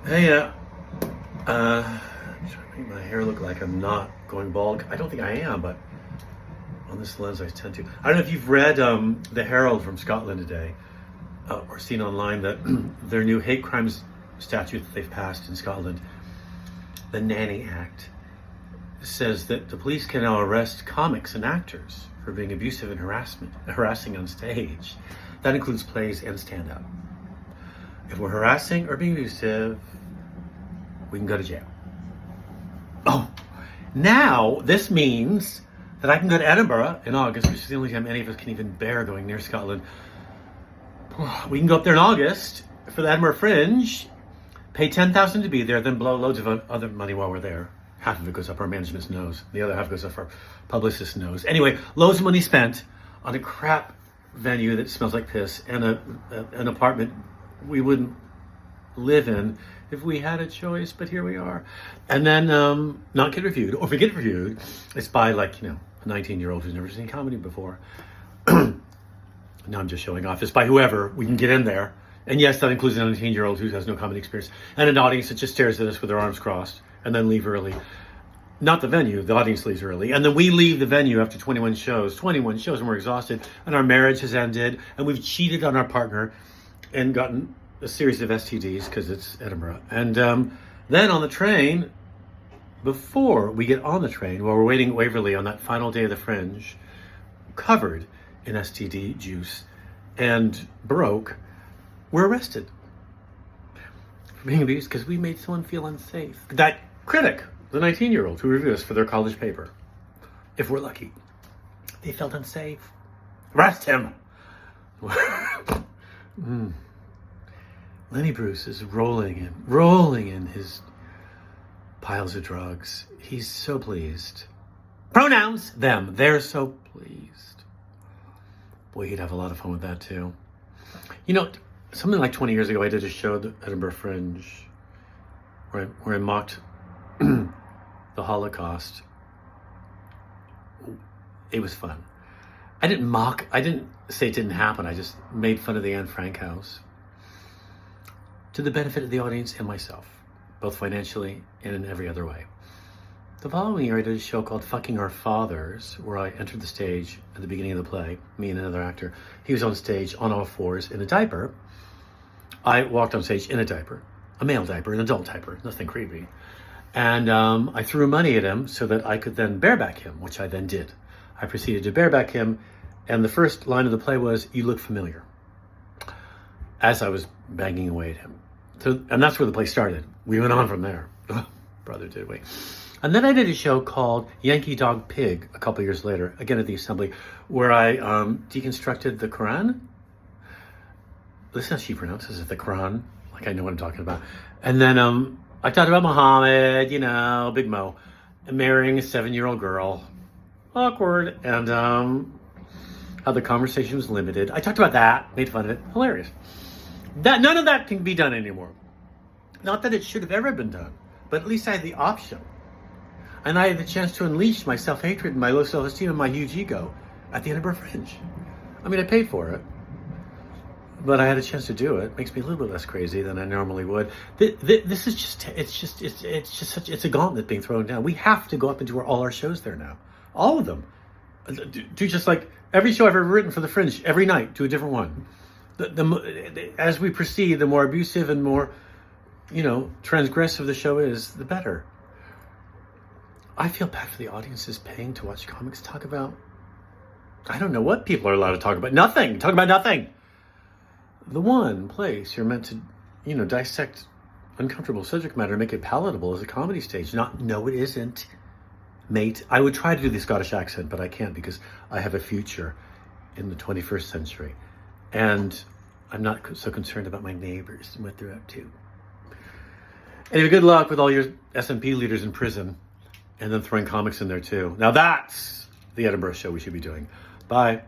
Hey, trying to make my hair look like I'm not going bald. I don't think I am, but on this lens I tend to. I don't know if you've read the Herald from Scotland today, or seen online that their new hate crimes statute that they've passed in Scotland, the Nanny Act, says that the police can now arrest comics and actors for being abusive and harassing on stage. That includes plays and stand-up. If we're harassing or being abusive, we can go to jail. Oh, now this means that I can go to Edinburgh in August, which is the only time any of us can even bear going near Scotland. We can go up there in August for the Edinburgh Fringe, pay $10,000 to be there, then blow loads of other money while we're there. Half of it goes up our management's nose. The other half goes up our publicist's nose. Anyway, loads of money spent on a crap venue that smells like piss and an apartment we wouldn't live in if we had a choice, but here we are. And then not get reviewed, or if we get reviewed, it's by a 19-year-old who's never seen comedy before. Now I'm just showing off. It's by whoever, we can get in there. And yes, that includes a 19-year-old who has no comedy experience, and an audience that just stares at us with their arms crossed and then leave early. Not the venue, the audience leaves early. And then we leave the venue after 21 shows, and we're exhausted, and our marriage has ended, and we've cheated on our partner and gotten a series of STDs because it's Edinburgh. And then on the train, before we get on the train, while we're waiting at Waverley on that final day of the Fringe, covered in STD juice and broke, we're arrested for being abused because we made someone feel unsafe. That critic, the 19-year-old who reviewed us for their college paper, if we're lucky, they felt unsafe. Arrest him. Lenny Bruce is rolling in his piles of drugs. He's so pleased. Pronouns, them. They're so pleased. Boy, he'd have a lot of fun with that too. You know, something like 20 years ago, I did a show at the Edinburgh Fringe where I mocked the Holocaust. It was fun. I didn't say it didn't happen. I just made fun of the Anne Frank house to the benefit of the audience and myself, both financially and in every other way. The following year, I did a show called Fucking Our Fathers, where I entered the stage at the beginning of the play, me and another actor. He was on stage on all fours in a diaper. I walked on stage in a diaper, a male diaper, an adult diaper, nothing creepy. And I threw money at him so that I could then bareback him, which I then did. I proceeded to bareback him, and the first line of the play was, "You look familiar," as I was banging away at him. So, and that's where the play started. We went on from there. Brother, did we. And then I did a show called Yankee Dog Pig a couple years later, again at the Assembly, where I deconstructed the Quran. Listen how she pronounces it, the Quran. Like I know what I'm talking about. And then I talked about Muhammad, Big Mo, and marrying a 7-year-old girl. Awkward. And how the conversation was limited. I talked about that, made fun of it. Hilarious. None of that can be done anymore. Not that it should have ever been done, but at least I had the option. And I had the chance to unleash my self-hatred and my low self-esteem and my huge ego at the Edinburgh Fringe. I mean, I paid for it, but I had a chance to do it. Makes me a little bit less crazy than I normally would. This is it's a gauntlet being thrown down. We have to go up and do all our shows there now. All of them. Do just like every show I've ever written for the Fringe, every night, do a different one. As we proceed, the more abusive and more, transgressive the show is, the better. I feel bad for the audiences paying to watch comics talk about, I don't know what people are allowed to talk about. Nothing. Talk about nothing. The one place you're meant to, dissect uncomfortable subject matter and make it palatable is a comedy stage. No, it isn't, mate. I would try to do the Scottish accent, but I can't because I have a future in the 21st century. And I'm not so concerned about my neighbors and what they're up to. Anyway, good luck with all your SNP leaders in prison and then throwing comics in there too. Now that's the Edinburgh show we should be doing. Bye.